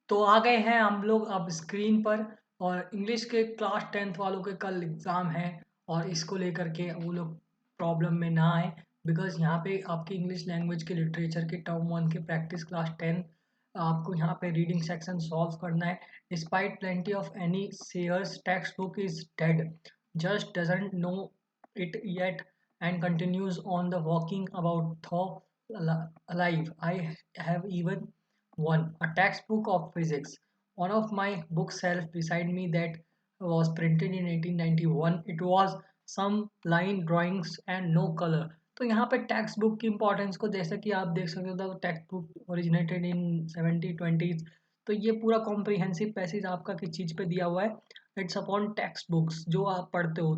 तो आ गए हैं हम लोग अब स्क्रीन पर। और इंग्लिश के क्लास 10th वालों के कल एग्ज़ाम है। और इसको लेकर के वो लोग प्रॉब्लम में ना आए। बिकॉज यहाँ पे आपकी इंग्लिश लैंग्वेज के लिटरेचर के टर्म 1 के प्रैक्टिस क्लास 10 आपको यहाँ पे रीडिंग सेक्शन सॉल्व करना है। Despite plenty of any shares text book is dead, just doesn't know it yet and continues on the walking about thought alive. I have even one, a textbook of physics. One of my bookshelf beside me that was printed in 1891. It was some line drawings and no color. तो यहाँ पे text book की importance को जैसे कि आप देख सकते हो, text book originated in 1720s। तो ये पूरा कॉम्प्रिहेंसिव पैसेज आपका किस चीज़ पे दिया हुआ है? इट्स अपॉन टेक्स्ट बुक्स जो आप पढ़ते हो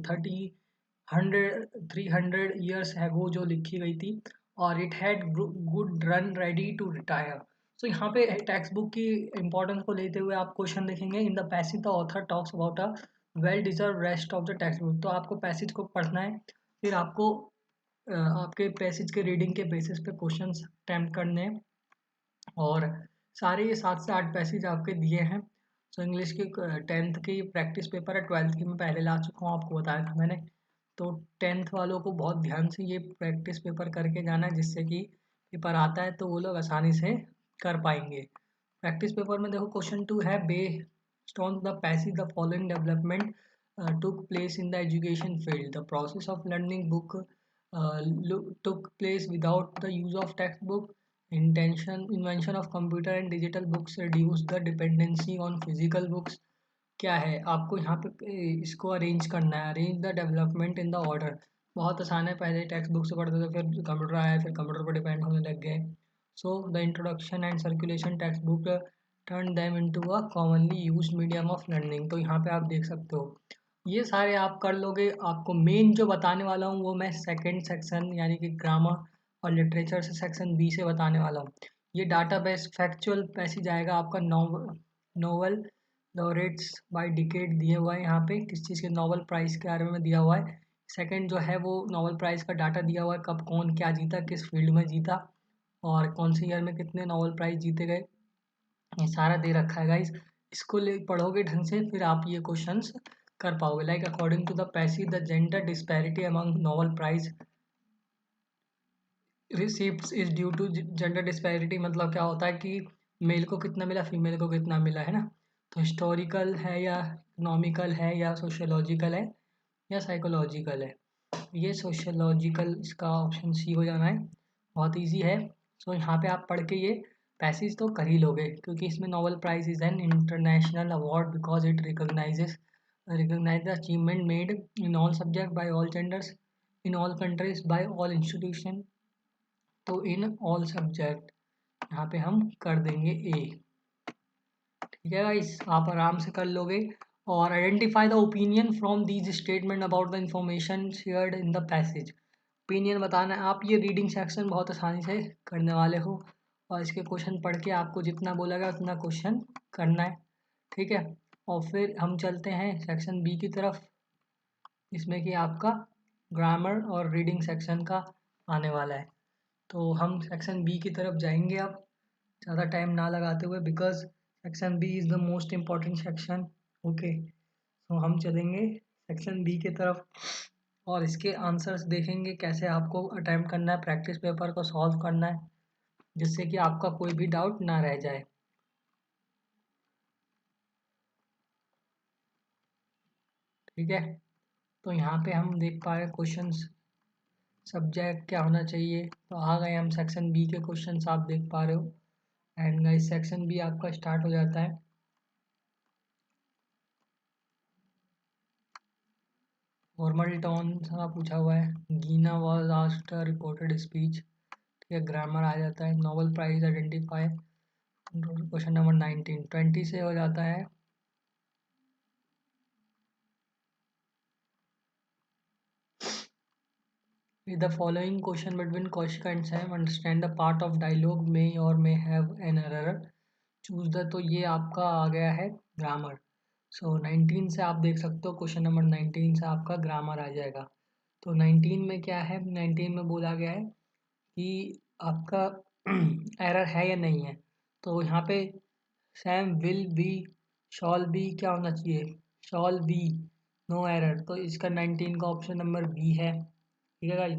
300 हैगो जो लिखी गई थी। और it had good run ready to retire. So यहाँ पे टेक्स्ट बुक की इंपॉर्टेंस को लेते हुए आप क्वेश्चन देखेंगे, in the passage the author talks about a well deserve rest of the text book. तो आपको पैसेज को पढ़ना है, फिर आपको आपके पैसेज के रीडिंग के बेसिस पे क्वेश्चंस अटेम्प्ट करने हैं। और सारे ये 7 से 8 पैसेज आपके दिए हैं। सो इंग्लिश की 10th की प्रैक्टिस पेपर है, 12th की मैं पहले ला चुका हूँ, आपको बताया था मैंने। तो 10th वालों को बहुत ध्यान से ये प्रैक्टिस पेपर करके जाना है, जिससे कि पेपर आता है तो वो लोग आसानी से कर पाएंगे। प्रैक्टिस पेपर में देखो क्वेश्चन 2 है, based on the passage the following development took place in the education field. The process of learning book took place without the use of textbook. Invention of computer and digital books reduced the dependency on physical books. क्या है आपको यहाँ पे इसको arrange करना है, arrange the development in the order. बहुत आसान है, पहले टेक्स्ट बुक से पढ़ते थे, फिर कंप्यूटर आया, फिर कंप्यूटर पर डिपेंड होने लग गए। So the introduction and circulation text book turn them into a commonly used medium of learning. तो यहाँ पे आप देख सकते हो ये सारे आप कर लोगे। आपको मेन जो बताने वाला हूँ वो मैं सेकंड सेक्शन यानी कि ग्रामर और लिटरेचर से सेक्शन बी से बताने वाला हूँ। ये डाटा बेस फैक्चुअल पैसेज आएगा आपका। नोवेल लॉरेट्स बाय डिकेड दिए हुआ है यहाँ पे, किस चीज़ के नोबेल प्राइज़ के बारे में दिया हुआ है। सेकंड जो है वो नोबेल प्राइज़ का डाटा दिया हुआ है, कब कौन क्या जीता, किस फील्ड में जीता और कौन से ईयर में कितने नोबेल प्राइज़ जीते गए, ये सारा दे रखा है गाइज। इसको ले पढ़ोगे ढंग से फिर आप ये क्वेश्चंस कर पाओगे। Like according to the passage the gender disparity among Nobel prize receipts is due to gender disparity. मतलब क्या होता है कि मेल को कितना मिला, फीमेल को कितना मिला, है ना। तो हिस्टोरिकल है या इकोनॉमिकल है या सोशियोलॉजिकल है या साइकोलॉजिकल है। ये सोशियोलॉजिकल, इसका ऑप्शन सी हो जाना है, बहुत इजी है। सो यहाँ पे आप पढ़ के ये पैसेज तो कर ही लोगे, क्योंकि इसमें Nobel prize is an international award because it recognise the achievement made in all subject by all genders in all countries by all institution. तो इन ऑल सब्जेक्ट यहाँ पे हम कर देंगे ए। ठीक है गाइस, आप आराम से कर लोगे। और identify the opinion from these statement about the information shared in the passage. Opinion बताना है। आप ये रीडिंग सेक्शन बहुत आसानी से करने वाले हो और इसके क्वेश्चन पढ़ के आपको जितना बोला गया उतना क्वेश्चन करना है। ठीक है, और फिर हम चलते हैं सेक्शन बी की तरफ, इसमें कि आपका ग्रामर और रीडिंग सेक्शन का आने वाला है। तो हम सेक्शन बी की तरफ जाएंगे अब, ज़्यादा टाइम ना लगाते हुए, because section B is the most important section. Okay, तो हम चलेंगे सेक्शन बी की तरफ और इसके आंसर्स देखेंगे कैसे आपको अटैम्प्ट करना है, प्रैक्टिस पेपर को सॉल्व करना है, जिससे कि आपका कोई भी डाउट ना रह जाए। ठीक है, तो यहाँ पे हम देख पा रहे हैं क्वेश्चंस, सब्जेक्ट क्या होना चाहिए। तो आ गए हम सेक्शन बी के क्वेश्चंस, आप देख पा रहे हो। एंड गाइस सेक्शन बी आपका स्टार्ट हो जाता है। फॉर्मल टोन सा पूछा हुआ है, Gina was asked a reported speech. ठीक है, ग्रामर आ जाता है, Nobel prize identify. Question number 19 20 से हो जाता है। With the following question between Kaushik and Sam, understand the part of dialogue may or may have an error. Choose the, तो ये आपका आ गया है ग्रामर। सो 19 से आप देख सकते हो, क्वेश्चन नंबर 19 से आपका ग्रामर आ जाएगा। तो 19 में क्या है, 19 में बोला गया है कि आपका एरर है या नहीं है। तो यहाँ पे Sam will be, shawl B क्या होना चाहिए, शॉल बी, नो एरर। तो इसका 19 का ऑप्शन नंबर बी है। ठीक है गाइस,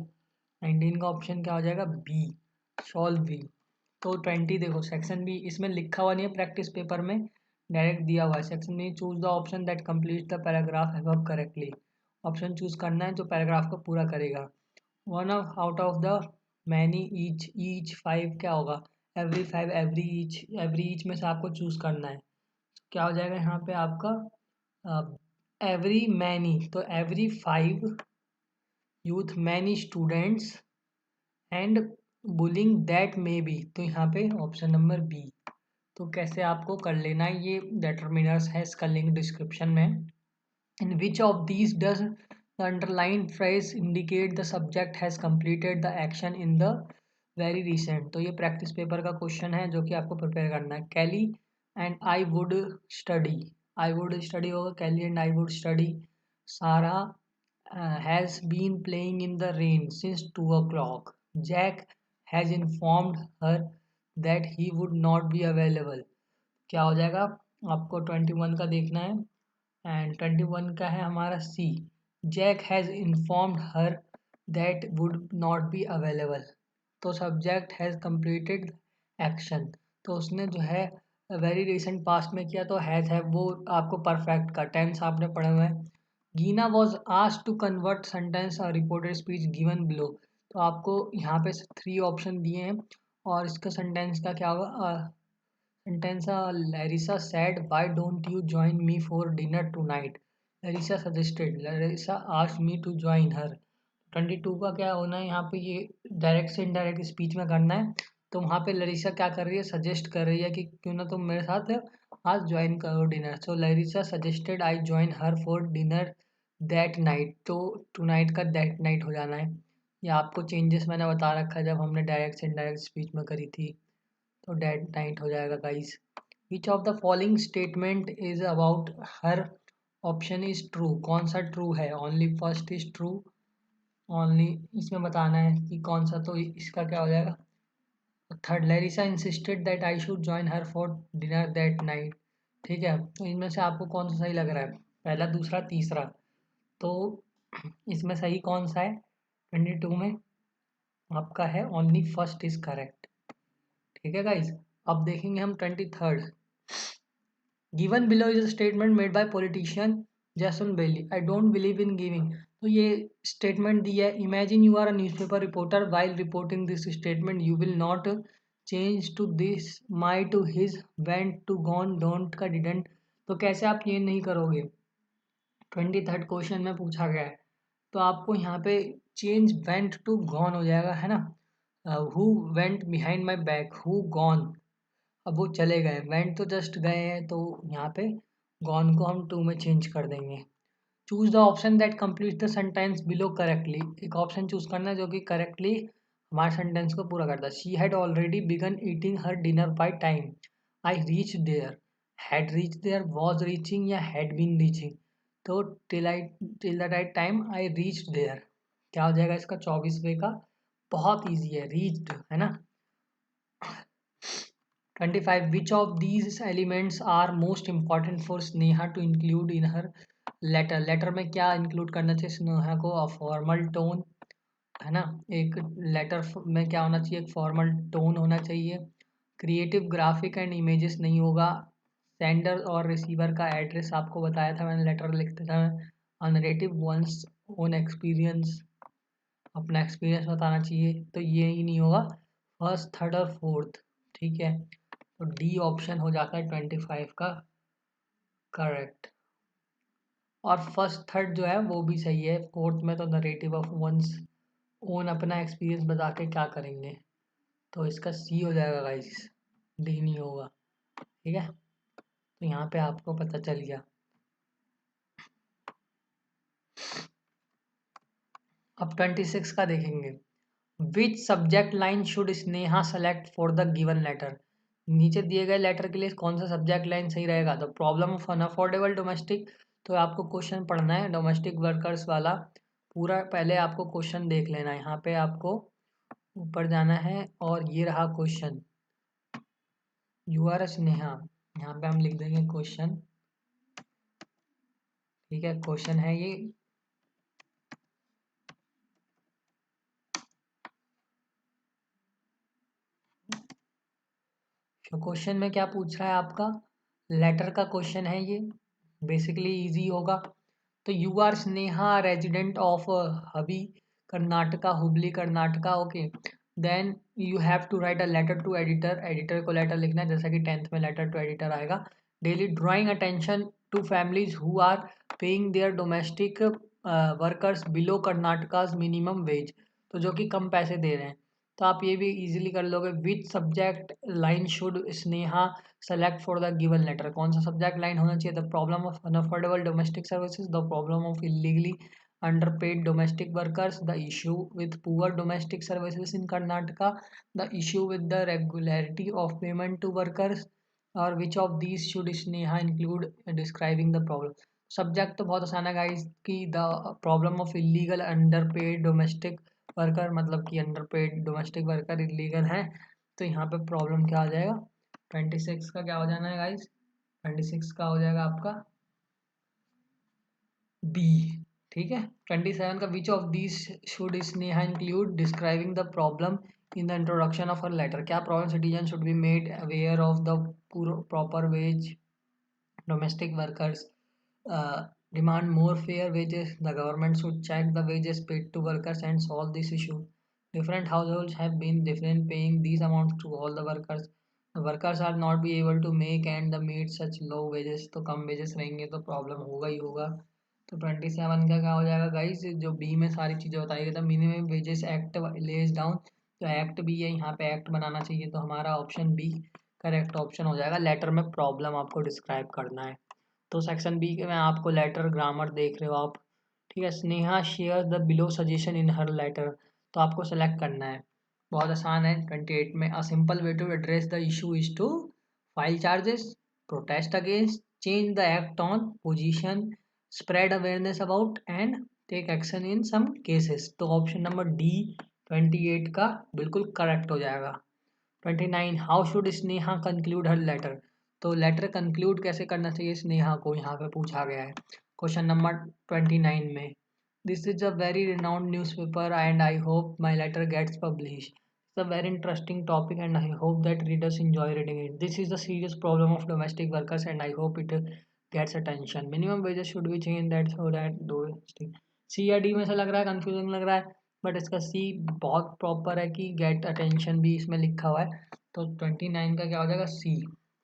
19 का ऑप्शन क्या हो जाएगा, बी, शॉल बी। तो 20 देखो सेक्शन बी, इसमें लिखा हुआ नहीं है प्रैक्टिस पेपर में, डायरेक्ट दिया हुआ है section B, choose the option that complete the paragraph above correctly. Option choose करना है जो पैराग्राफ को पूरा करेगा। One of out of the many, each five क्या होगा, एवरी फाइव, एवरी ईच में से आपको चूज करना है। क्या हो जाएगा यहाँ पे आपका, एवरी मैनी, तो every five youth, many students and bullying that may be, तो यहाँ पे ऑप्शन नंबर बी। तो कैसे आपको कर लेना है, ये डिटर्मिनर्स है, इसका लिंक डिस्क्रिप्शन में। In which of these does the underlined phrase indicate the subject has completed the action in the very recent? तो ये प्रैक्टिस पेपर का क्वेश्चन है जो कि आपको प्रिपेयर करना है। Kelly and I would study, I would study होगा, Kelly and I would study. Sara has been playing in the rain since 2 o'clock. Jack has informed her that he would not be available. क्या हो जाएगा, आपको 21 का देखना है, and 21 का है हमारा C, Jack has informed her that would not be available. तो सब्जेक्ट हैज़ कंप्लीटेड एक्शन, तो उसने जो है वेरी रिसेंट पास्ट में किया, तो हैज़ है वो आपको परफेक्ट का टेंस आपने पढ़ा हुआ है। Gina was asked to convert sentence और रिपोर्टेड स्पीच गिवन बिलो। तो आपको यहाँ पे 3 ऑप्शन दिए हैं और इसका सेंटेंस का क्या होगा, sentence, Larissa said why don't you join me for dinner tonight. Larissa suggested, Larissa asked me to join her. 22 का क्या होना है यहाँ पे, ये डायरेक्ट से इनडायरेक्ट स्पीच में करना है। तो वहाँ पे लैरिसा क्या कर रही है, सजेस्ट कर रही है कि क्यों ना तुम मेरे साथ आज ज्वाइन करो dinner. So Larissa suggested I join her for dinner that night. तो टू नाइट का दैट नाइट हो जाना है। ये आपको चेंजेस मैंने बता रखा है जब हमने डायरेक्ट से इनडायरेक्ट स्पीच में करी थी। तो डेट नाइट हो जाएगा guys. Which of the following statement is about her, option is true, कौन सा ट्रू है, only first is true, only इसमें बताना है कि कौन सा, तो इसका क्या हो जाएगा, third, Larissa insisted that I should join her for dinner that night. ठीक है, तो इनमें से आपको कौन सा सही लग रहा है, पहला, दूसरा, तीसरा। तो इसमें सही कौन सा है, 22 में आपका है ओनली फर्स्ट इज करेक्ट। ठीक है गाइज, अब देखेंगे हम 23rd। Given below is a statement made by politician Jason Bailey, I don't believe in giving. तो ये स्टेटमेंट दी है, imagine you are a newspaper reporter, while reporting this statement you will not change to this, my to his, went to gone, don't का didn't. तो कैसे आप ये नहीं करोगे, 23rd क्वेश्चन में पूछा गया है। तो आपको यहाँ पे चेंज वेंट टू गॉन हो जाएगा, है ना। Who went behind my back, who gone, अब वो चले गए, वेंट तो जस्ट गए हैं, तो यहाँ पे गॉन को हम टू में चेंज कर देंगे। Choose the option that complete the sentence below correctly, एक ऑप्शन चूज करना है जो कि करेक्टली हमारे सेंटेंस को पूरा करता है। She had already begun eating her dinner by time, I reach there, had reach there, was reaching या हैड बीन रीचिंग। तो till the right time I reach there, क्या हो जाएगा इसका 24वें का, बहुत ईजी है, रीच्ड, है ना। 25, which of these elements are most important for Sneha to include in her letter? Letter में क्या इंक्लूड करना चाहिए स्नेहा को, अ फॉर्मल टोन, है ना। एक लेटर में क्या होना चाहिए, एक फॉर्मल टोन होना चाहिए, क्रिएटिव ग्राफिक एंड इमेजेस नहीं होगा, सेंडर और रिसीवर का एड्रेस आपको बताया था मैंने लेटर लिखते समय, नरेटिव वंस ओन एक्सपीरियंस, अपना एक्सपीरियंस बताना चाहिए, तो ये ही नहीं होगा, फर्स्ट, थर्ड और फोर्थ। ठीक है, तो डी ऑप्शन हो जाता है 25 का करेक्ट। और फर्स्ट थर्ड जो है वो भी सही है, फोर्थ में तो नरेटिव ऑफ वंस ओन, अपना एक्सपीरियंस बता के क्या करेंगे, तो इसका सी हो जाएगा गाइस, डी नहीं होगा। ठीक है, तो यहाँ पे आपको पता चल गया। अब 26 का देखेंगे। Which subject line should Sneha select for the given letter, नीचे दिए गए लेटर के लिए कौन सा सब्जेक्ट लाइन सही रहेगा, the problem of unaffordable domestic. तो आपको क्वेश्चन पढ़ना है डोमेस्टिक वर्कर्स वाला पूरा, पहले आपको क्वेश्चन देख लेना है, यहाँ पे आपको ऊपर जाना है और ये रहा क्वेश्चन, यू आर स्नेहा, यहाँ पे हम लिख देंगे क्वेश्चन। ठीक है, क्वेश्चन है ये। तो क्वेश्चन में क्या पूछ रहा है आपका, लेटर का क्वेश्चन है ये, बेसिकली इजी होगा। तो you are Sneha resident of Hubli Karnataka, Hubli Karnataka, okay. Then you have to write a letter to editor, editor को लेटर लिखना है, जैसा कि 10th में लेटर टू एडिटर आएगा। Daily drawing attention to families who are paying their domestic workers below Karnataka's minimum wage, तो जो कि कम पैसे दे रहे हैं। तो आप ये भी इजीली कर लोगे। Which subject line should Sneha select for the given letter, कौन सा सब्जेक्ट लाइन होना चाहिए। The problem of unaffordable domestic services, the problem of illegally underpaid domestic workers, the issue with poor domestic services in Karnataka, the issue with the regularity of payment to workers, or which of these should Sneha include describing the problem। Subject तो बहुत आसान है guys कि the problem of illegal underpaid domestic worker, मतलब कि underpaid domestic worker illegal हैं। तो यहाँ पे प्रॉब्लम क्या आ जाएगा, 26 का क्या हो जाना है गाइस, 26 का हो जाएगा आपका बी। ठीक है, 27 का which of this should Sneha include describing the problem in the introduction of her letter, क्या problem citizen should be made aware of the proper wage domestic workers, demand more fair wages. The government should check the wages paid to workers and solve this issue. Different households have been different paying these amounts to all the workers. The workers are not be able to make and the meet such low wages, तो कम wages रहेंगे तो problem होगा ही होगा। तो 27 का क्या हो जाएगा गाइस, जो बी में सारी चीज़ें बताई गई था, minimum wages act lays down, तो एक्ट बी है, यहाँ पे एक्ट बनाना चाहिए, तो हमारा ऑप्शन बी करेक्ट ऑप्शन हो जाएगा। लेटर में प्रॉब्लम आपको डिस्क्राइब करना है। तो सेक्शन बी के में आपको लेटर ग्रामर देख रहे हो आप। ठीक है, Sneha share the below suggestion in her letter, तो आपको सेलेक्ट करना है। बहुत आसान है। 28 में a simple way to address the issue is to file charges, protest against, change the act on position, spread awareness about and take action in some cases. तो option number D 28 का बिल्कुल correct हो जाएगा। 29 how should Sneha conclude her letter, तो letter conclude कैसे करना चाहिए स्नेहा को, यहाँ पे पूछा गया है क्वेश्चन नंबर 29 में। This is a very renowned newspaper and I hope my letter gets publish, it's a very interesting topic and I hope that readers enjoy reading it, this is the serious problem of domestic workers and I hope it gets attention, minimum wages should be changed that so that दो सी या D में से लग रहा है, confusing लग रहा है, बट इसका सी बहुत प्रॉपर है कि गेट अटेंशन भी इसमें लिखा हुआ है। तो 29 का क्या हो जाएगा, सी।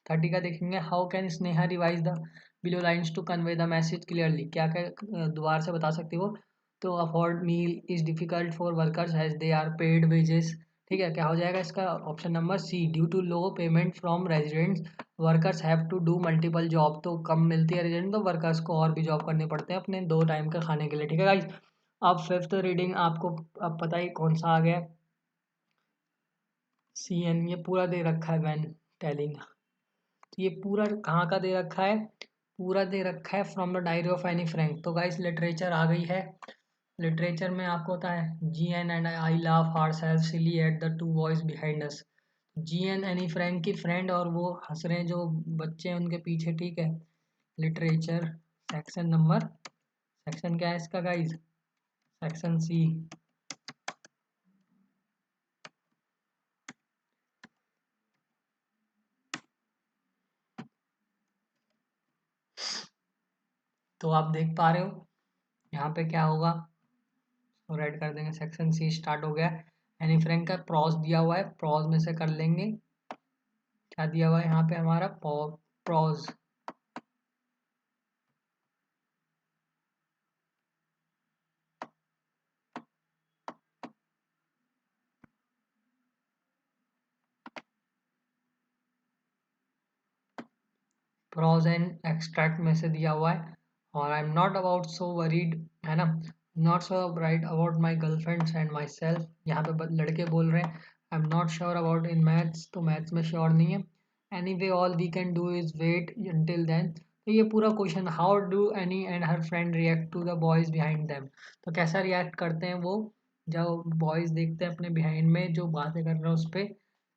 30 का देखेंगे, how can Sneha revise the below lines to convey the message clearly, क्या क्या दोबारा से बता सकती हो। तो afford meal is difficult for workers as they are paid wages. ठीक है, क्या हो जाएगा इसका option number C, due to low payment from residents workers have to do multiple job, तो कम मिलती है रेजिडेंट तो वर्कर्स को और भी जॉब करने पड़ते हैं अपने 2 टाइम के खाने के लिए। ठीक है गाइज, अब फिफ्थ रीडिंग आपको अब पता ही कौन सा आ गया, सी एन, ये पूरा दे रखा है वैन टेलिंग। तो ये पूरा कहाँ का दे रखा है, पूरा दे रखा है from the diary of Anne Frank. तो गाइस लिटरेचर आ गई है। लिटरेचर में आपको होता है G N and I laugh our self silly at the two boys behind us. G N Anne Frank की फ्रेंड और वो हंस रहे हैं जो बच्चे हैं उनके पीछे। ठीक है, लिटरेचर सेक्शन नंबर, सेक्शन क्या है इसका गाइज, सेक्शन सी। तो आप देख पा रहे हो यहाँ पे क्या होगा, और ऐड कर देंगे, सेक्शन सी स्टार्ट हो गया। एनी फ्रैंक का प्रॉज दिया हुआ है, प्रॉज में से कर लेंगे, क्या दिया हुआ है यहाँ पे हमारा प्रॉज। प्रॉज एंड एक्सट्रैक्ट में से दिया हुआ है। और I am not about so worried, है ना, not so bright about my girlfriends and myself, यहाँ पे लड़के बोल रहे हैं। I am not sure about in maths, तो मैथ्स में श्योर नहीं है। Anyway all we can do is wait until then, तो ये पूरा question, how do Annie and her friend react to the boys behind them, तो कैसा react करते हैं वो जब बॉयज देखते हैं अपने बिहाइंड में जो बातें कर रहे हैं उस पर।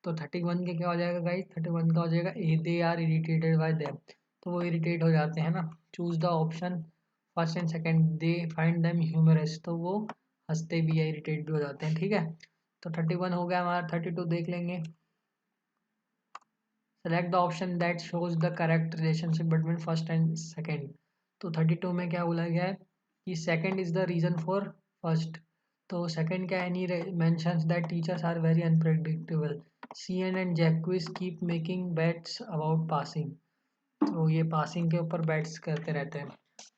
तो 31 के क्या हो जाएगा गाइस, 31 का हो जाएगा A they are irritated by them, तो वो इरिटेट हो जाते हैं ना। Choose the option first and second, they find them humorous, तो वो हंसते भी है, इरिटेट भी हो जाते हैं, ठीक है। तो 31 हो गया हमारा। 32 देख लेंगे। Select the option that shows the correct relationship between first and second. तो 32 में क्या बोला गया है कि second is the reason for first. तो सेकंड क्या है, Annie mentions that teachers are very unpredictable, Sian and Jacques keep making bets about passing. तो ये पासिंग के ऊपर बेट्स करते रहते हैं।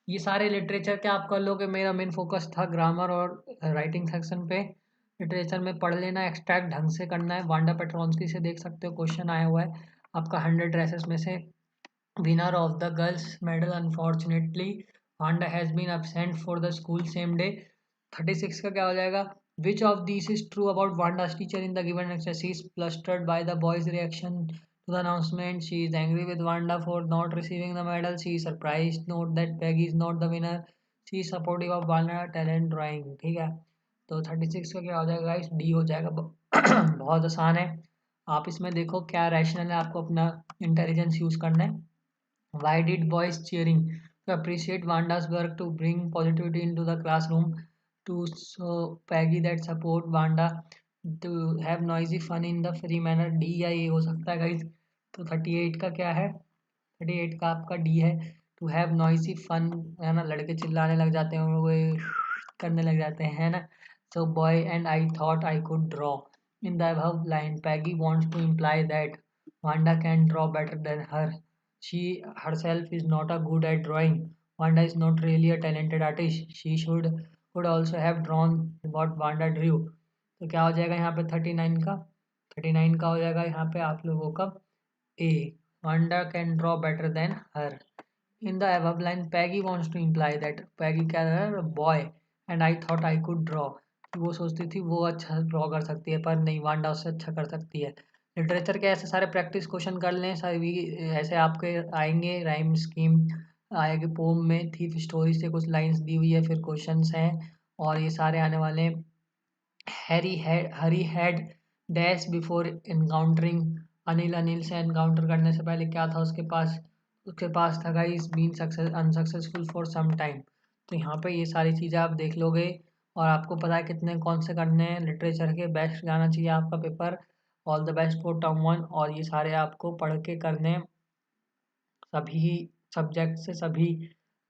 ये सारे लिटरेचर के आप कर लोगे। मेरा मेन फोकस था ग्रामर और राइटिंग सेक्शन पे। लिटरेचर में पढ़ लेना, एक्सट्रैक्ट ढंग से करना है। वांडा पेट्रोन्स्की से देख सकते हो क्वेश्चन आया हुआ है आपका 100 ड्रेसेस में से। Winner of the girls medal unfortunately Wanda has been absent for the school same day. 36 का क्या हो जाएगा, which of this is true about Wanda's teacher in the given exercise, she is flustered by the boys reaction to the announcement, she is angry with Wanda for not receiving the medal, she is surprised note that Peggy is not the winner, she is supportive of Wanda talent drawing। ठीक है, तो 36 का क्या हो जाएगा guys, D हो जाएगा। बहुत आसान है, आप इसमें देखो क्या रैशनल है, आपको अपना इंटेलिजेंस यूज करना है। Why did boys cheering? To appreciate Wanda's work to bring positivity into the classroom, to show Peggy that support Wanda, to have noisy fun in the free manner। D या ए हो सकता है guys. तो 38 का क्या है, 38 का आपका डी है, टू हैव नॉइसी फन, है ना, लड़के चिल्लाने लग जाते हैं, वो करने लग जाते हैं, है ना। So boy and I thought I could draw. In the above line Peggy wants to imply that Wanda can draw better than her, she herself is not a good at drawing, Wanda is not really a talented artist, she could also have drawn what Wanda drew। तो क्या हो जाएगा यहाँ पे 39 का, 39 का हो जाएगा यहाँ पे आप लोगों का ए, Wanda can draw better than her। In the above line Peggy wants to imply that Peggy क्या है, boy and I thought I could draw, वो सोचती थी वो अच्छा ड्रॉ कर सकती है, पर नहीं, वांडा उससे अच्छा कर सकती है। लिटरेचर के ऐसे सारे प्रैक्टिस क्वेश्चन कर लें, सभी ऐसे आपके आएंगे। राइम स्कीम आएगी, पोम में थीफ स्टोरी से कुछ लाइंस दी हुई है, फिर क्वेश्चंस हैं, और ये सारे आने वाले हैं। Hari had dash before encountering Anil, Anil से एनकाउंटर करने से पहले क्या था उसके पास था guys been success unsuccessful for some time. तो यहाँ पे ये सारी चीज़ें आप देख लोगे, और आपको पता है कितने कौन से करने हैं। लिटरेचर के बेस्ट जाना चाहिए आपका paper. All the best for term 1। और ये सारे आपको पढ़ के करने हैं, सभी सब्जेक्ट से सभी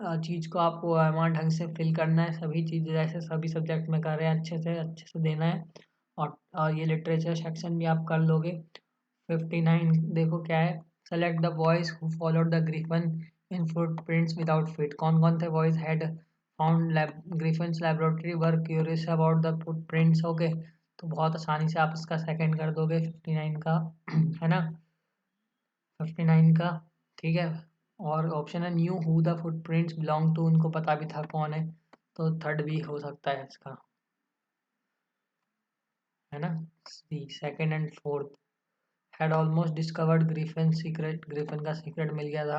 चीज़ को आपको वहाँ ढंग से फिल करना है। सभी चीज़ें जैसे सभी सब्जेक्ट में कर रहे हैं अच्छे से देना है। और ये लिटरेचर सेक्शन भी आप कर लोगे। 59 देखो क्या है, select the boys who followed the Griffin in footprints without feet. कौन कौन थे boys had found Griffin's laboratory were curious about the footprints. Okay, तो बहुत आसानी से आप इसका सेकंड कर दोगे 59 का, है ना, 59 का, ठीक है। और ऑप्शन है knew who the footprints belong to, उनको पता भी था कौन है, तो थर्ड भी हो सकता है इसका, है ना। C second and fourth had almost discovered Griffin secret, Griffin का सीक्रेट मिल गया था।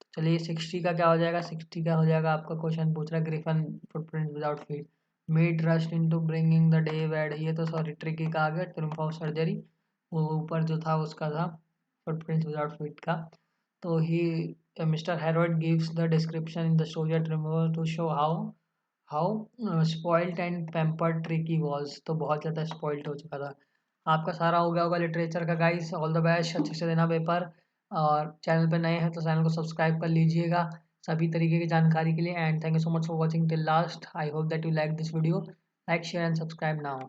तो चलिए 60 का क्या हो जाएगा, 60 का हो जाएगा आपका क्वेश्चन पूछ रहा है Griffin footprint without feet made rust into bringing the day bad. ये तो सॉरी ट्रिकी का आ गया, ट्रिम्फ ऑफ सर्जरी, वो ऊपर जो था उसका था फुटप्रिंट्स विदाउट फीट का। तो he Mr Harold gives the description in the soldier remover to show how spoiled and pampered Tricky was. तो बहुत ज़्यादा स्पॉइल्ड हो चुका था। आपका सारा हो गया होगा लिटरेचर का गाइस। ऑल द बेस्ट, अच्छे से देना पेपर। और चैनल पे नए हैं तो चैनल को सब्सक्राइब कर लीजिएगा सभी तरीके की जानकारी के लिए। And thank you so much for watching till last. I hope that you like this video. Like share and subscribe now.